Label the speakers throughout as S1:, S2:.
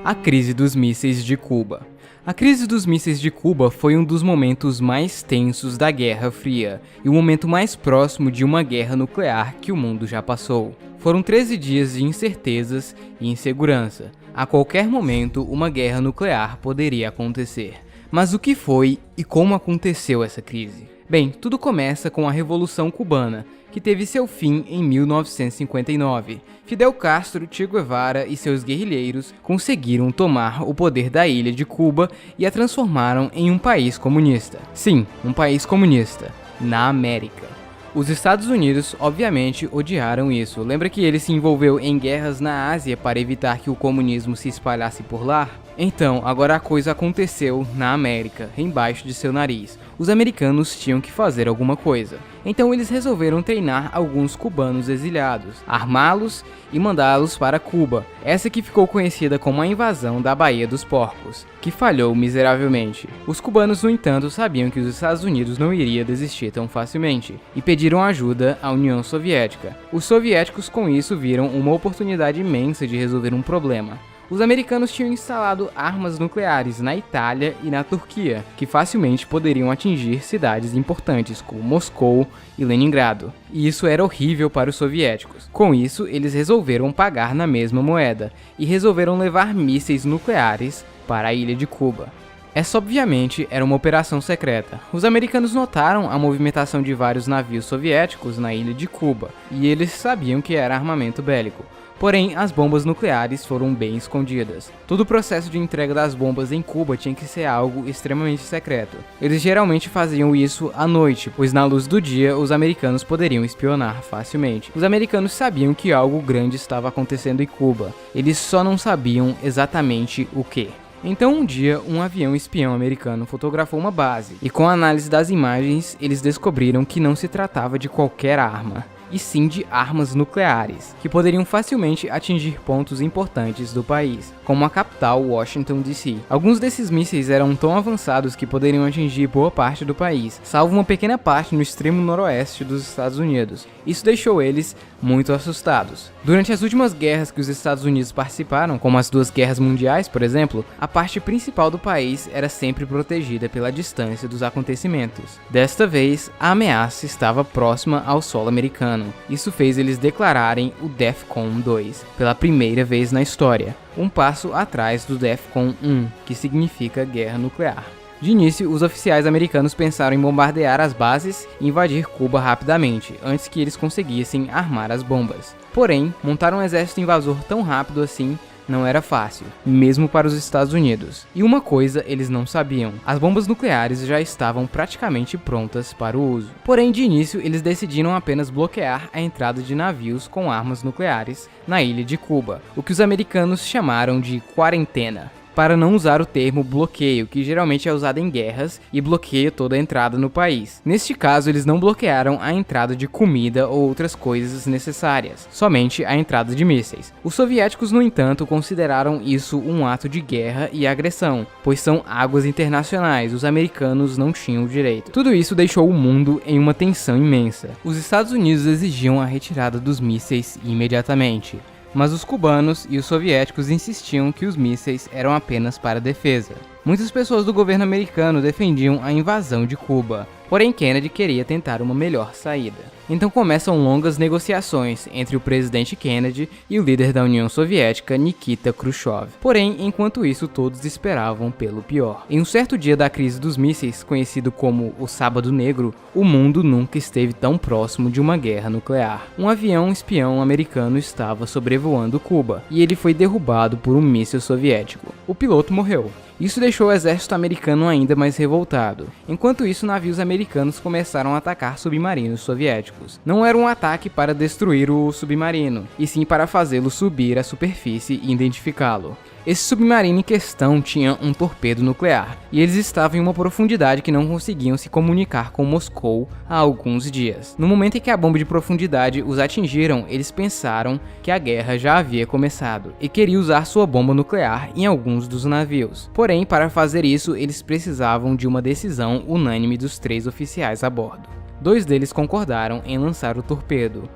S1: A crise dos mísseis de Cuba. A crise dos mísseis de Cuba foi um dos momentos mais tensos da Guerra Fria e o momento mais próximo de uma guerra nuclear que o mundo já passou. Foram 13 dias de incertezas e insegurança. A qualquer momento, uma guerra nuclear poderia acontecer. Mas o que foi e como aconteceu essa crise? Bem, tudo começa com a Revolução Cubana, que teve seu fim em 1959. Fidel Castro, Che Guevara e seus guerrilheiros conseguiram tomar o poder da ilha de Cuba e a transformaram em um país comunista. Sim, um país comunista, na América. Os Estados Unidos, obviamente, odiaram isso. Lembra que ele se envolveu em guerras na Ásia para evitar que o comunismo se espalhasse por lá? Então, agora a coisa aconteceu na América, embaixo de seu nariz. Os americanos tinham que fazer alguma coisa. Então eles resolveram treinar alguns cubanos exiliados, armá-los e mandá-los para Cuba. Essa que ficou conhecida como a invasão da Baía dos Porcos, que falhou miseravelmente. Os cubanos, no entanto, sabiam que os Estados Unidos não iria desistir tão facilmente e pediram ajuda à União Soviética. Os soviéticos com isso viram uma oportunidade imensa de resolver um problema. Os americanos tinham instalado armas nucleares na Itália e na Turquia, que facilmente poderiam atingir cidades importantes como Moscou e Leningrado. E isso era horrível para os soviéticos. Com isso, eles resolveram pagar na mesma moeda e resolveram levar mísseis nucleares para a ilha de Cuba. Essa obviamente era uma operação secreta. Os americanos notaram a movimentação de vários navios soviéticos na ilha de Cuba, e eles sabiam que era armamento bélico. Porém, as bombas nucleares foram bem escondidas. Todo o processo de entrega das bombas em Cuba tinha que ser algo extremamente secreto. Eles geralmente faziam isso à noite, pois na luz do dia os americanos poderiam espionar facilmente. Os americanos sabiam que algo grande estava acontecendo em Cuba, eles só não sabiam exatamente o que. Então um dia, um avião espião americano fotografou uma base, e com a análise das imagens, eles descobriram que não se tratava de qualquer arma, e sim de armas nucleares, que poderiam facilmente atingir pontos importantes do país, como a capital Washington DC. Alguns desses mísseis eram tão avançados que poderiam atingir boa parte do país, salvo uma pequena parte no extremo noroeste dos Estados Unidos. Isso deixou eles muito assustados. Durante as últimas guerras que os Estados Unidos participaram, como as duas guerras mundiais, por exemplo, a parte principal do país era sempre protegida pela distância dos acontecimentos. Desta vez, a ameaça estava próxima ao solo americano. Isso fez eles declararem o DEFCON 2 pela primeira vez na história, um passo atrás do DEFCON 1, que significa guerra nuclear. De início, os oficiais americanos pensaram em bombardear as bases e invadir Cuba rapidamente, antes que eles conseguissem armar as bombas. Porém, montar um exército invasor tão rápido assim não era fácil, mesmo para os Estados Unidos. E uma coisa eles não sabiam: as bombas nucleares já estavam praticamente prontas para o uso. Porém, de início, eles decidiram apenas bloquear a entrada de navios com armas nucleares na ilha de Cuba, o que os americanos chamaram de quarentena, para não usar o termo bloqueio, que geralmente é usado em guerras e bloqueia toda a entrada no país. Neste caso, eles não bloquearam a entrada de comida ou outras coisas necessárias, somente a entrada de mísseis. Os soviéticos, no entanto, consideraram isso um ato de guerra e agressão, pois são águas internacionais, os americanos não tinham o direito. Tudo isso deixou o mundo em uma tensão imensa. Os Estados Unidos exigiam a retirada dos mísseis imediatamente, mas os cubanos e os soviéticos insistiam que os mísseis eram apenas para defesa. Muitas pessoas do governo americano defendiam a invasão de Cuba, porém Kennedy queria tentar uma melhor saída. Então começam longas negociações entre o presidente Kennedy e o líder da União Soviética, Nikita Khrushchev. Porém, enquanto isso, todos esperavam pelo pior. Em um certo dia da crise dos mísseis, conhecido como o Sábado Negro, o mundo nunca esteve tão próximo de uma guerra nuclear. Um avião espião americano estava sobrevoando Cuba, e ele foi derrubado por um míssil soviético. O piloto morreu. Isso deixou o exército americano ainda mais revoltado. Enquanto isso, navios americanos começaram a atacar submarinos soviéticos. Não era um ataque para destruir o submarino, e sim para fazê-lo subir à superfície e identificá-lo. Esse submarino em questão tinha um torpedo nuclear, e eles estavam em uma profundidade que não conseguiam se comunicar com Moscou há alguns dias. No momento em que a bomba de profundidade os atingiram, eles pensaram que a guerra já havia começado, e queriam usar sua bomba nuclear em alguns dos navios. Porém, para fazer isso, eles precisavam de uma decisão unânime dos 3 oficiais a bordo. 2 deles concordaram em lançar o torpedo.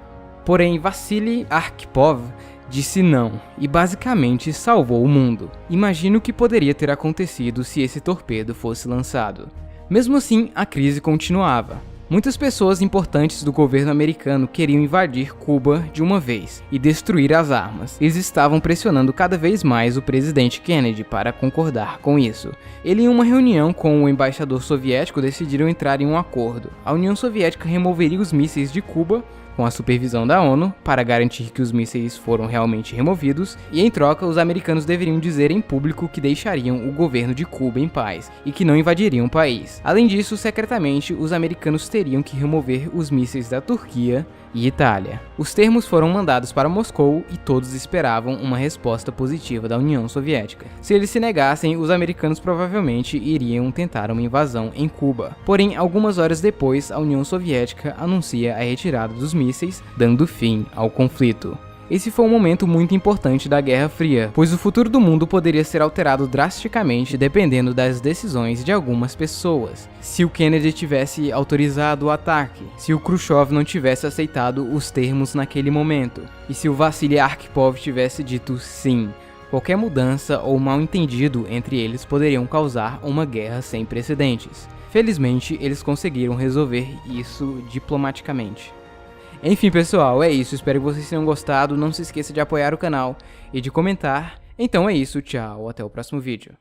S1: Porém, Vassili Arkhipov disse não e basicamente salvou o mundo. Imagine o que poderia ter acontecido se esse torpedo fosse lançado. Mesmo assim, a crise continuava. Muitas pessoas importantes do governo americano queriam invadir Cuba de uma vez e destruir as armas. Eles estavam pressionando cada vez mais o presidente Kennedy para concordar com isso. Ele, em uma reunião com o embaixador soviético, decidiram entrar em um acordo. A União Soviética removeria os mísseis de Cuba com a supervisão da ONU, para garantir que os mísseis foram realmente removidos, e em troca os americanos deveriam dizer em público que deixariam o governo de Cuba em paz e que não invadiriam o país. Além disso, secretamente, os americanos teriam que remover os mísseis da Turquia e Itália. Os termos foram mandados para Moscou e todos esperavam uma resposta positiva da União Soviética. Se eles se negassem, os americanos provavelmente iriam tentar uma invasão em Cuba. Porém, algumas horas depois, a União Soviética anuncia a retirada dos mísseis, dando fim ao conflito. Esse foi um momento muito importante da Guerra Fria, pois o futuro do mundo poderia ser alterado drasticamente dependendo das decisões de algumas pessoas. Se o Kennedy tivesse autorizado o ataque, se o Khrushchev não tivesse aceitado os termos naquele momento, e se o Vassili Arkhipov tivesse dito sim. Qualquer mudança ou mal-entendido entre eles poderiam causar uma guerra sem precedentes. Felizmente, eles conseguiram resolver isso diplomaticamente. Enfim, pessoal, é isso. Espero que vocês tenham gostado. Não se esqueça de apoiar o canal e de comentar. Então é isso, tchau. Até o próximo vídeo.